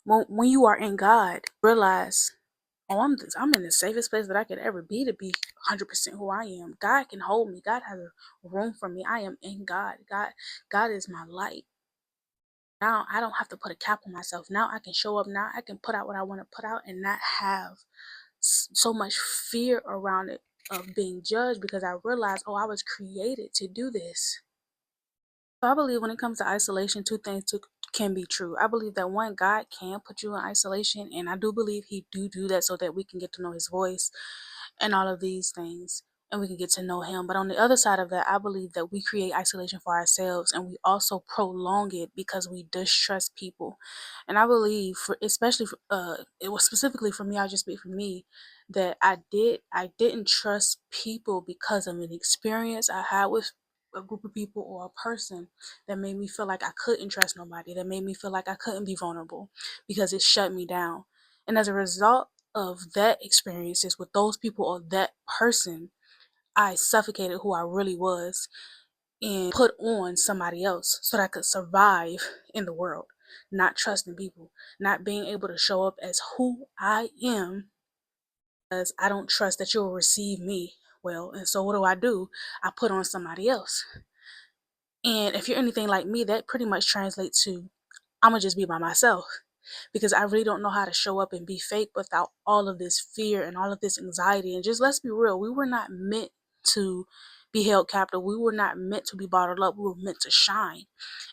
When you are in God, realize, oh, I'm in the safest place that I could ever be to be 100% who I am. God can hold me. God has a room for me. I am in God. God is my light. Now I don't have to put a cap on myself. Now I can show up. Now I can put out what I want to put out and not have so much fear around it of being judged, because I realized, oh, I was created to do this. So I believe when it comes to isolation, two things can be true. I believe that one, God can put you in isolation, and I do believe He do that so that we can get to know His voice and all of these things, and we can get to know Him. But on the other side of that, I believe that we create isolation for ourselves, and we also prolong it because we distrust people. And I believe, for especially for, it was specifically for me, I'll just speak for me, that I didn't trust people because of an experience I had with a group of people or a person that made me feel like I couldn't trust nobody, that made me feel like I couldn't be vulnerable because it shut me down. And as a result of that experiences with those people or that person, I suffocated who I really was and put on somebody else so that I could survive in the world, not trusting people, not being able to show up as who I am because I don't trust that you'll receive me well. And so what do? I put on somebody else. And if you're anything like me, that pretty much translates to I'm gonna just be by myself, because I really don't know how to show up and be fake without all of this fear and all of this anxiety. And just let's be real, we were not meant to be held captive. We were not meant to be bottled up. We were meant to shine.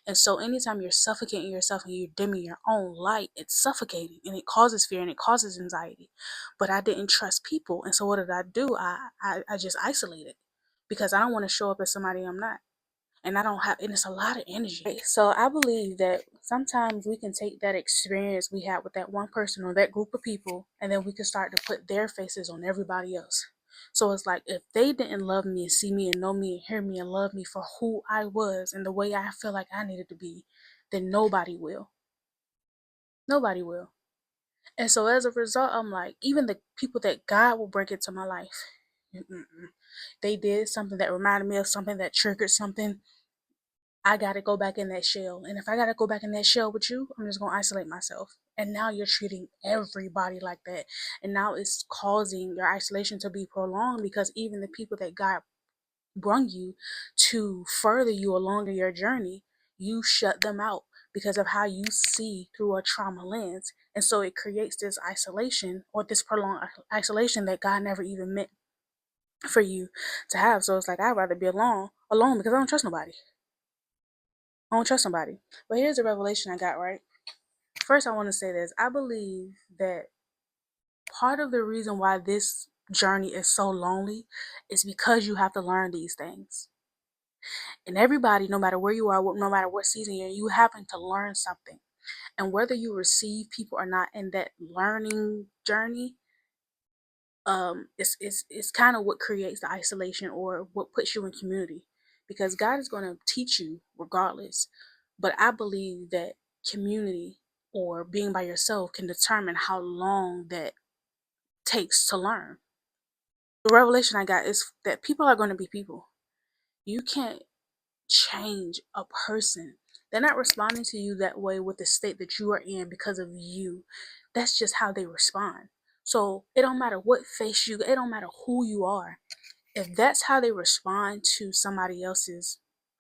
And so anytime you're suffocating yourself and you're dimming your own light, it's suffocating and it causes fear and it causes anxiety. But I didn't trust people. And so what did I do? I just isolated because I don't want to show up as somebody I'm not. And I don't have, and it's a lot of energy. So I believe that sometimes we can take that experience we had with that one person or that group of people, and then we can start to put their faces on everybody else. So it's like, if they didn't love me and see me and know me and hear me and love me for who I was and the way I feel like I needed to be, then nobody will. Nobody will. And so as a result, I'm like, even the people that God will bring into my life, they did something that reminded me of something, that triggered something. I got to go back in that shell. And if I got to go back in that shell with you, I'm just going to isolate myself. And now you're treating everybody like that. And now it's causing your isolation to be prolonged, because even the people that God brung you to further you along in your journey, you shut them out because of how you see through a trauma lens. And so it creates this isolation, or this prolonged isolation, that God never even meant for you to have. So it's like, I'd rather be alone because I don't trust nobody. I don't trust somebody. But here's the revelation I got, right? First, I want to say this. I believe that part of the reason why this journey is so lonely is because you have to learn these things. And everybody, no matter where you are, no matter what season you're in, you having to learn something. And whether you receive people or not in that learning journey, it's kind of what creates the isolation or what puts you in community, because God is going to teach you regardless. But I believe that community or being by yourself can determine how long that takes to learn. The revelation I got is that people are going to be people. You can't change a person. They're not responding to you that way with the state that you are in because of you. That's just how they respond. So it don't matter what face you, it don't matter who you are. If that's how they respond to somebody else's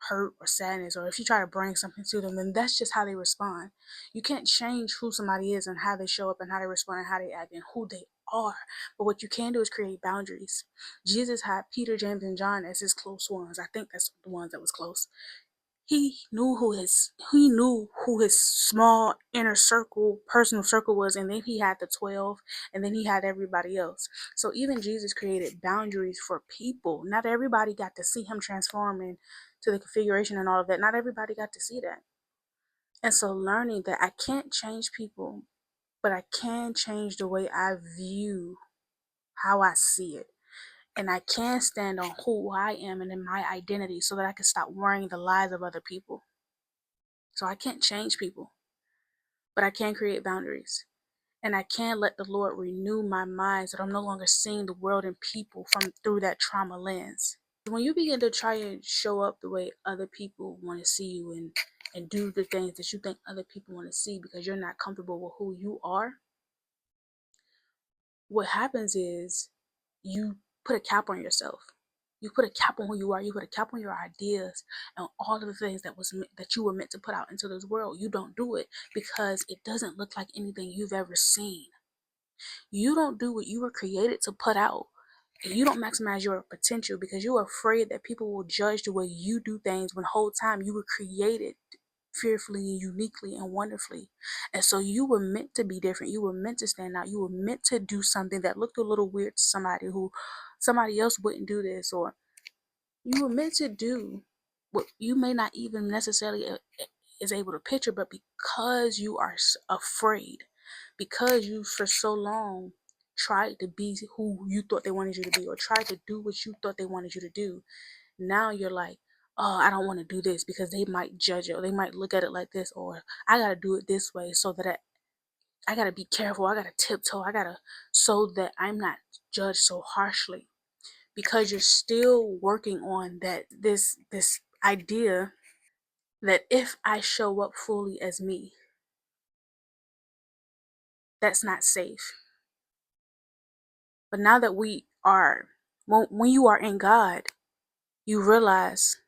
hurt or sadness, or if you try to bring something to them, then that's just how they respond. You can't change who somebody is and how they show up and how they respond and how they act and who they are. But what you can do is create boundaries. Jesus had Peter, James, and John as his close ones. I think that's the ones that was close. He knew who his small inner circle, personal circle was, and then he had the 12, and then he had everybody else. So even Jesus created boundaries for people. Not everybody got to see him transforming to the configuration and all of that. Not everybody got to see that. And so learning that I can't change people, but I can change the way I view how I see it. And I can stand on who I am and in my identity so that I can stop worrying the lies of other people. So I can't change people, but I can create boundaries. And I can let the Lord renew my mind so that I'm no longer seeing the world and people from through that trauma lens. When you begin to try and show up the way other people want to see you, and do the things that you think other people want to see because you're not comfortable with who you are, what happens is you put a cap on yourself. You put a cap on who you are. You put a cap on your ideas and all of the things that you were meant to put out into this world. You don't do it because it doesn't look like anything you've ever seen. You don't do what you were created to put out. And you don't maximize your potential because you're afraid that people will judge the way you do things when the whole time you were created fearfully and uniquely and wonderfully. And so you were meant to be different. You were meant to stand out. You were meant to do something that looked a little weird to somebody else wouldn't do this, or you were meant to do what you may not even necessarily is able to picture, but because you are afraid, because you for so long tried to be who you thought they wanted you to be, or tried to do what you thought they wanted you to do, now you're like, oh, I don't want to do this because they might judge it, or they might look at it like this, or I gotta do it this way so that I gotta be careful, I gotta tiptoe, so that I'm not judged so harshly, because you're still working on this idea that if I show up fully as me, that's not safe. But now that when you are in God, you realize,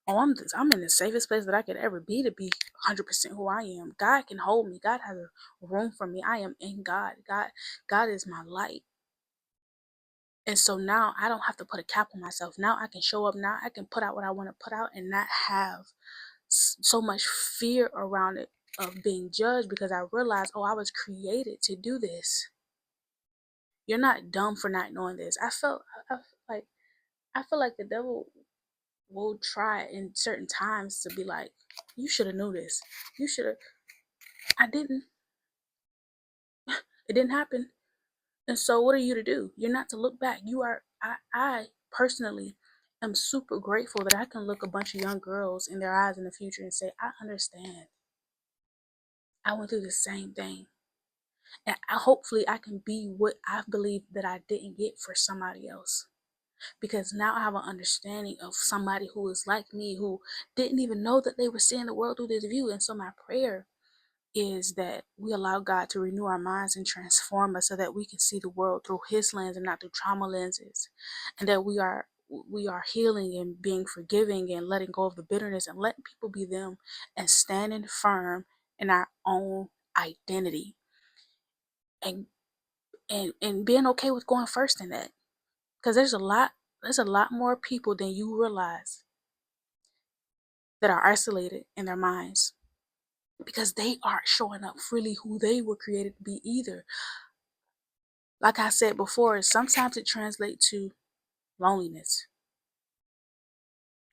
oh, I'm in the safest place that I could ever be to be 100% who I am. God can hold me. God has a room for me. I am in God. God is my light. And so now I don't have to put a cap on myself. Now I can show up. Now I can put out what I want to put out and not have so much fear around it of being judged, because I realized, oh, I was created to do this. You're not dumb for not knowing this. I feel like the devil will try in certain times to be like, you should have knew this. You should have. I didn't. It didn't happen. And so what are you to do? You're not to look back. I personally am super grateful that I can look a bunch of young girls in their eyes in the future and say, I understand. I went through the same thing. And hopefully I can be what I believe that I didn't get for somebody else. Because now I have an understanding of somebody who is like me, who didn't even know that they were seeing the world through this view. And so my prayer is that we allow God to renew our minds and transform us so that we can see the world through his lens and not through trauma lenses. And that we are healing and being forgiving and letting go of the bitterness and letting people be them and standing firm in our own identity. And being okay with going first in that, because there's a lot more people than you realize that are isolated in their minds, because they aren't showing up freely who they were created to be either. Like I said before, sometimes it translates to loneliness.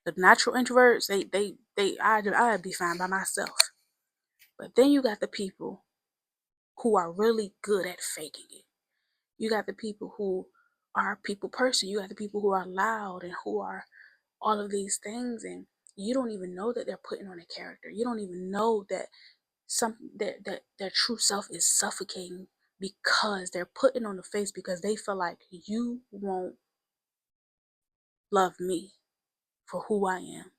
The natural introverts, I'd be fine by myself. But then you got the people who are really good at faking it. You got the people who are a people person. You got the people who are loud and who are all of these things, and you don't even know that they're putting on a character. You don't even know that their true self is suffocating because they're putting on the face because they feel like you won't love me for who I am.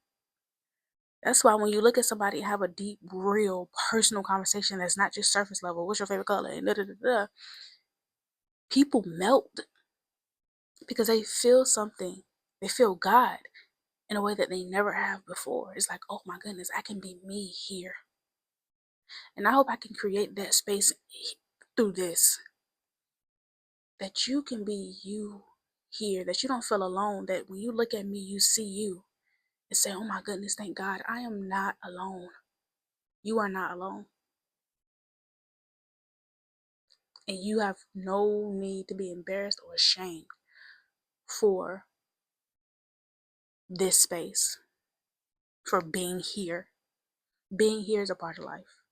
That's why when you look at somebody and have a deep, real, personal conversation that's not just surface level, what's your favorite color, and people melt because they feel something. They feel God in a way that they never have before. It's like, oh my goodness, I can be me here. And I hope I can create that space through this, that you can be you here, that you don't feel alone, that when you look at me, you see you and say, oh my goodness, thank God, I am not alone. You are not alone. And you have no need to be embarrassed or ashamed for this space, for being here. Being here is a part of life.